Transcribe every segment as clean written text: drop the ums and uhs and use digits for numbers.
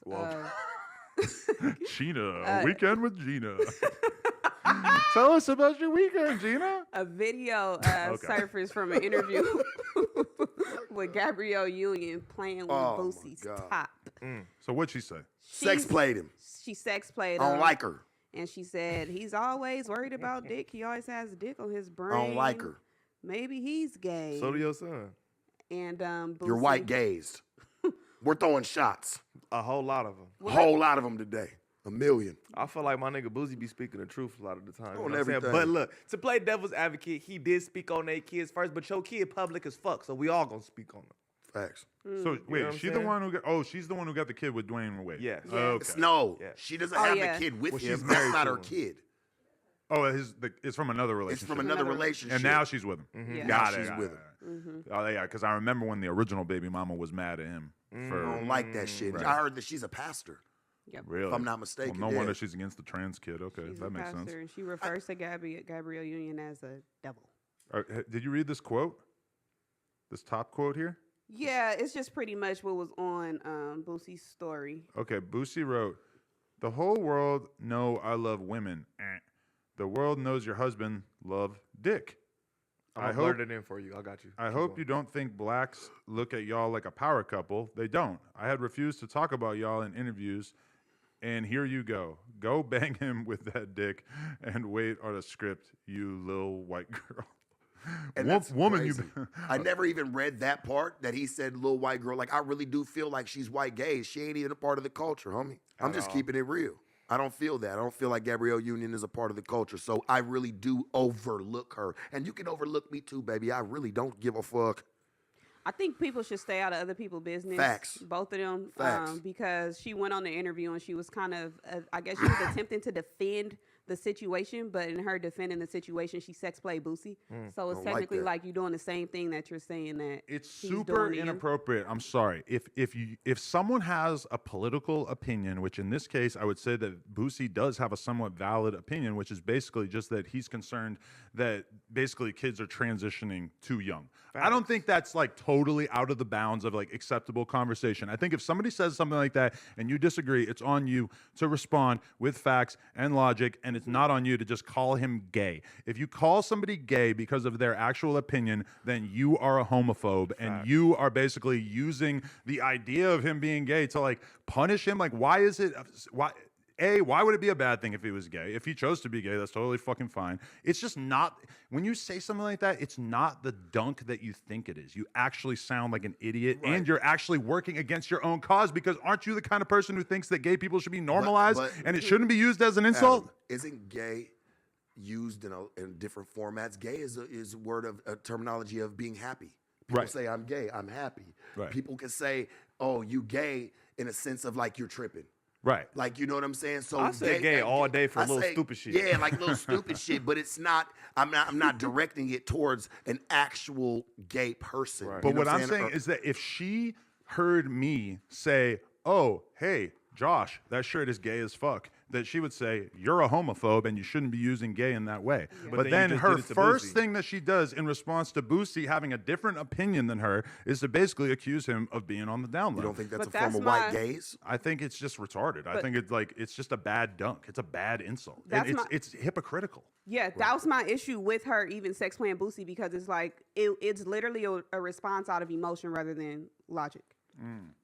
Well, Gina, weekend with Gina. Tell us about your weekend, Gina. A video surfaced from an interview with Gabrielle Union playing with Boosie's top. So what'd she say? sex played him. She sex played him. I don't like her. And she said, he's always worried about dick. He always has dick on his brain. I don't like her. Maybe he's gay. So do your son. And Boosie, You're white gazed. We're throwing shots. A whole lot of them. A whole lot of them today. 1 million. I feel like my nigga Boosie be speaking the truth a lot of the time. You know On what I'm saying? everything. But look, to play devil's advocate, he did speak on their kids first, but your kid public as fuck, so we all gonna speak on them. Facts. So wait, what I'm she the saying? one who got? Oh, she's the one who got the kid with Dwayne Wade. Yes. Oh, okay. No, Yeah. she doesn't Oh, have yeah. the kid with Well, him. she's That's married not to her him. kid. Oh, it's from another relationship. It's from another relationship. And now she's with him. Yeah. Got Now it. she's got with it, him. got it. Oh yeah, because I remember when the original baby mama was mad at him for I don't like that shit. Right. I heard that she's a pastor. Yep. really. If I'm not mistaken, Well, no yeah. wonder she's against the trans kid. Okay, She's that a makes pastor, sense. and she refers to Gabrielle Union as a devil. Did you read this quote? This top quote here? Yeah, it's just pretty much what was on Boosie's story. Okay, Boosie wrote, "The whole world know I love women. The world knows your husband love dick. I'm gonna blurt it in for you. I got you. I hope you don't think blacks look at y'all like a power couple. They don't. I had refused to talk about y'all in interviews, and here you go. Go bang him with that dick and wait on a script, you little white girl." And that's woman, crazy. I never even read that part that he said little white girl. Like, I really do feel like she's white gay. She ain't even a part of the culture, homie. I'm just keeping it real. I don't feel that. I don't feel like Gabrielle Union is a part of the culture. So I really do overlook her. And you can overlook me too, baby. I really don't give a fuck. I think people should stay out of other people's business. Facts. Both of them. Facts. Because she went on the interview and she was kind of, I guess she was attempting to defend the situation, but in her defending the situation, she sex played Boosie. So it's Don't like technically that. like you're doing the same thing that you're saying that It's he's super doing to you. inappropriate. I'm sorry. If someone has a political opinion, which in this case I would say that Boosie does have a somewhat valid opinion, which is basically just that he's concerned that basically kids are transitioning too young. I don't think that's like totally out of the bounds of like acceptable conversation. I think if somebody says something like that and you disagree, it's on you to respond with facts and logic, and it's not on you to just call him gay. If you call somebody gay because of their actual opinion, then you are a homophobe, and you are basically using the idea of him being gay to like punish him. Like, why is it? Why would it be a bad thing if he was gay? If he chose to be gay, that's totally fucking fine. It's just not, when you say something like that, it's not the dunk that you think it is. You actually sound like an idiot, and you're actually working against your own cause, because aren't you the kind of person who thinks that gay people should be normalized and it shouldn't be used as an insult? Adam, isn't gay used in different formats? Gay is a word of a terminology of being happy. People say, I'm gay, I'm happy. Right. People can say, oh, you gay in a sense of like you're tripping. Right. Like, you know what I'm saying? So I say gay all day for I little say, stupid shit. Yeah, like little stupid shit, but it's not, I'm not directing it towards an actual gay person. Right. You But know what I'm saying Or- is that if she heard me say, oh, hey, Josh, that shirt is gay as fuck, that she would say, you're a homophobe and you shouldn't be using gay in that way. But then then you just her did it to first Boosie. thing that she does in response to Boosie having a different opinion than her is to basically accuse him of being on the down low. You don't think that's But a form that's of white my- gaze? I think it's just retarded. I But- think it's just a bad dunk. It's a bad insult. And That's it's, my- it's hypocritical. Yeah, that was my issue with her even sex playing Boosie, because it's like it's literally a response out of emotion rather than logic.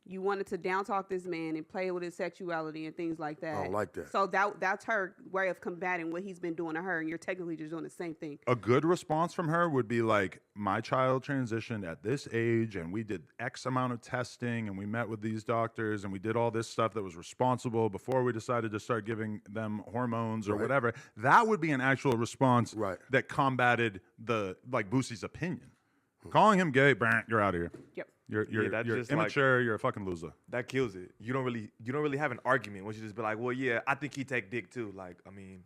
You wanted to down talk this man and play with his sexuality and things like that. I don't like that. So that's her way of combating what he's been doing to her, and you're technically just doing the same thing. A good response from her would be like, my child transitioned at this age and we did X amount of testing and we met with these doctors and we did all this stuff that was responsible before we decided to start giving them hormones or whatever. That would be an actual response that combated the like Boosie's opinion. Calling him gay, you're out of here. Yep. You're that's just immature, you're a fucking loser. That kills it. You don't really have an argument. Once you just be like, well, yeah, I think he take dick too. Like, I mean,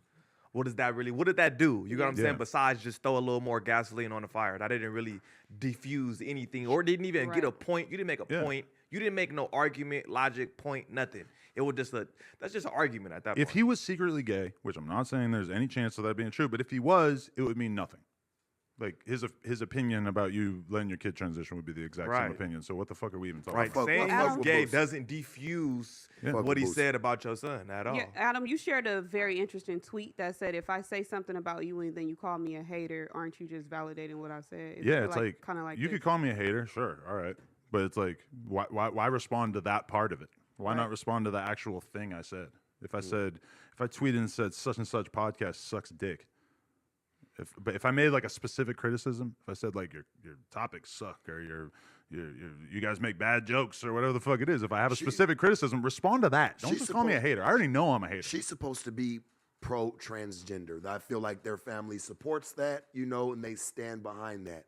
what did that do? You know what I'm saying? Besides just throw a little more gasoline on the fire. That didn't really diffuse anything, or didn't even get a point. You didn't make a point. You didn't make no argument, logic, point, nothing. It was just that's just an argument at that point. If he was secretly gay, which I'm not saying there's any chance of that being true, but if he was, it would mean nothing. Like his opinion about you letting your kid transition would be the exact same opinion. So what the fuck are we even talking Right, about? saying Adam- he's gay doesn't defuse Fuck what he with Boosie. said about your son at all. Yeah, Adam, you shared a very interesting tweet that said, "If I say something about you and then you call me a hater, aren't you just validating what I said?" Yeah, it's like kind of like you this. could call me a hater, sure, all right, but it's like why respond to that part of it? Why not respond to the actual thing I said? If I tweeted and said such and such podcast sucks dick. But if I made like a specific criticism, if I said like your topics suck or you guys make bad jokes or whatever the fuck it is, if I have a specific criticism, respond to that. Don't just call me a hater. I already know I'm a hater. She's supposed to be pro-transgender. I feel like their family supports that, and they stand behind that.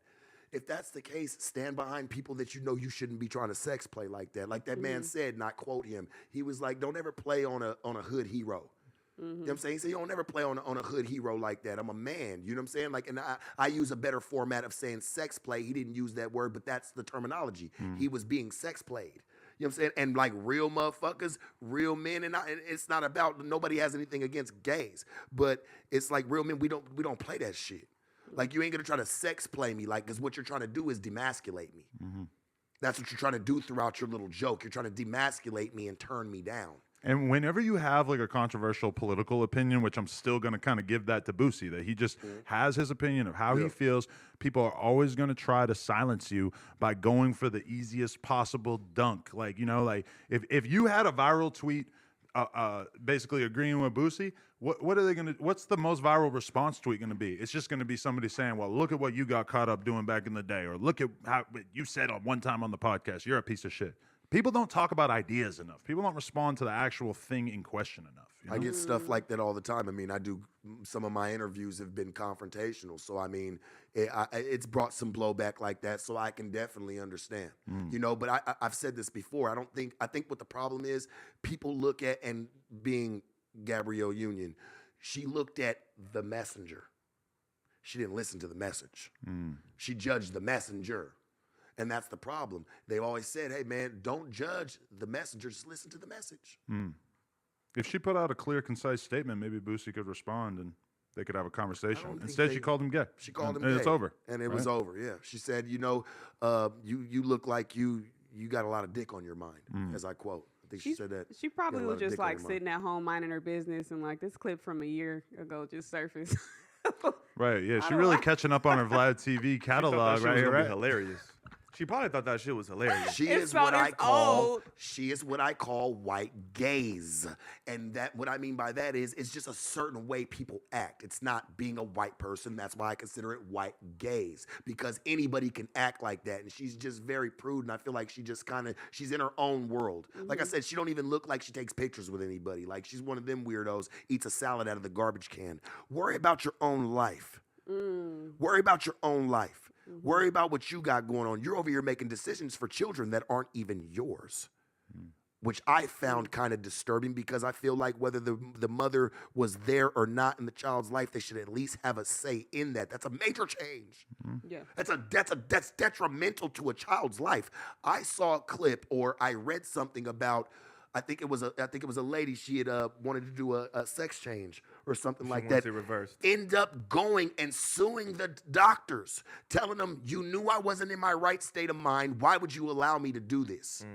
If that's the case, stand behind people that you know you shouldn't be trying to sex play like that. Like that man said, and I quote him, he was like, "Don't ever play on a hood hero." You know what I'm saying? He said, "You don't ever play on a hood hero like that. I'm a man." You know what I'm saying? Like, and I use a better format of saying sex play. He didn't use that word, but that's the terminology. He was being sex played. You know what I'm saying? And like real motherfuckers, real men, and it's not about, nobody has anything against gays, but it's like real men, we don't play that shit. Like, you ain't gonna try to sex play me, like, because what you're trying to do is demasculate me. That's what you're trying to do throughout your little joke. You're trying to demasculate me and turn me down. And whenever you have like a controversial political opinion, which I'm still going to kind of give that to Boosie, that he just has his opinion of how he feels, people are always going to try to silence you by going for the easiest possible dunk. Like, like if you had a viral tweet basically agreeing with Boosie, what are they going to, what's the most viral response tweet going to be? It's just going to be somebody saying, well, look at what you got caught up doing back in the day, or look at how you said on one time on the podcast, you're a piece of shit. People don't talk about ideas enough. People don't respond to the actual thing in question enough. I get stuff like that all the time. I mean, some of my interviews have been confrontational. So, I mean, it's brought some blowback like that. So I can definitely understand, but I've said this before. I think what the problem is, people look at, and being Gabrielle Union, she looked at the messenger. She didn't listen to the message. She judged the messenger. And that's the problem. They always said, hey, man, don't judge the messenger. Just listen to the message. If she put out a clear, concise statement, maybe Boosie could respond and they could have a conversation. think Instead, she called him gay. She called him and gay. it's over. And it was over, yeah. She said, you look like you got a lot of dick on your mind, as I quote. I think she said that. She probably got a lot was of just dick on like her mind. sitting at home minding her business, and like this clip from a year ago just surfaced. Right, yeah. She really catching up on her Vlad TV catalog She right here, right? Hilarious. She probably thought that shit was hilarious. She It's is what I call old. white gaze. And that, what I mean by that is, it's just a certain way people act. It's not being a white person. That's why I consider it white gaze, because anybody can act like that. And she's just very prude. And I feel like she just she's in her own world. Like I said, she don't even look like she takes pictures with anybody. Like, she's one of them weirdos, eats a salad out of the garbage can. Worry about your own life. Worry about your own life. Worry about what you got going on. You're over here making decisions for children that aren't even yours, which I found kind of disturbing, because I feel like whether the mother was there or not in the child's life, they should at least have a say in that. That's a major change. Yeah. That's detrimental to a child's life. I saw a clip, or I read something about, I think it was a lady. She had wanted to do a sex change or something like that. It reversed. End up going and suing the doctors, telling them, you knew I wasn't in my right state of mind. Why would you allow me to do this?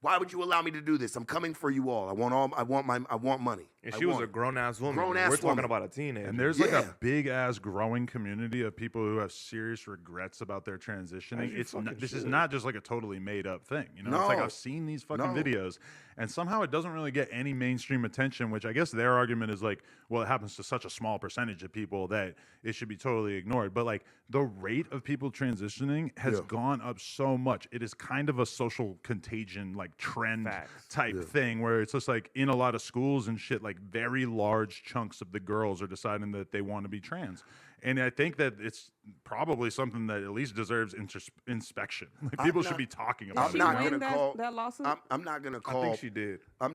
Why would you allow me to do this? I'm coming for you all. I want money. And she was a grown-ass woman. We're talking about a teenager. And there's like a big ass growing community of people who have serious regrets about their transitioning. This is not just like a totally made up thing. It's like I've seen these fucking videos, and somehow it doesn't really get any mainstream attention, which I guess their argument is like, well, it happens to such a small percentage of people that it should be totally ignored. But like, the rate of people transitioning has gone up so much. It is kind of a social contagion, like trend type thing, where it's just like in a lot of schools and shit, like very large chunks of the girls are deciding that they want to be trans. And I think that it's probably something that at least deserves inspection. Like, people should be talking about Did it. she win that lawsuit? I'm not gonna call. I think she did.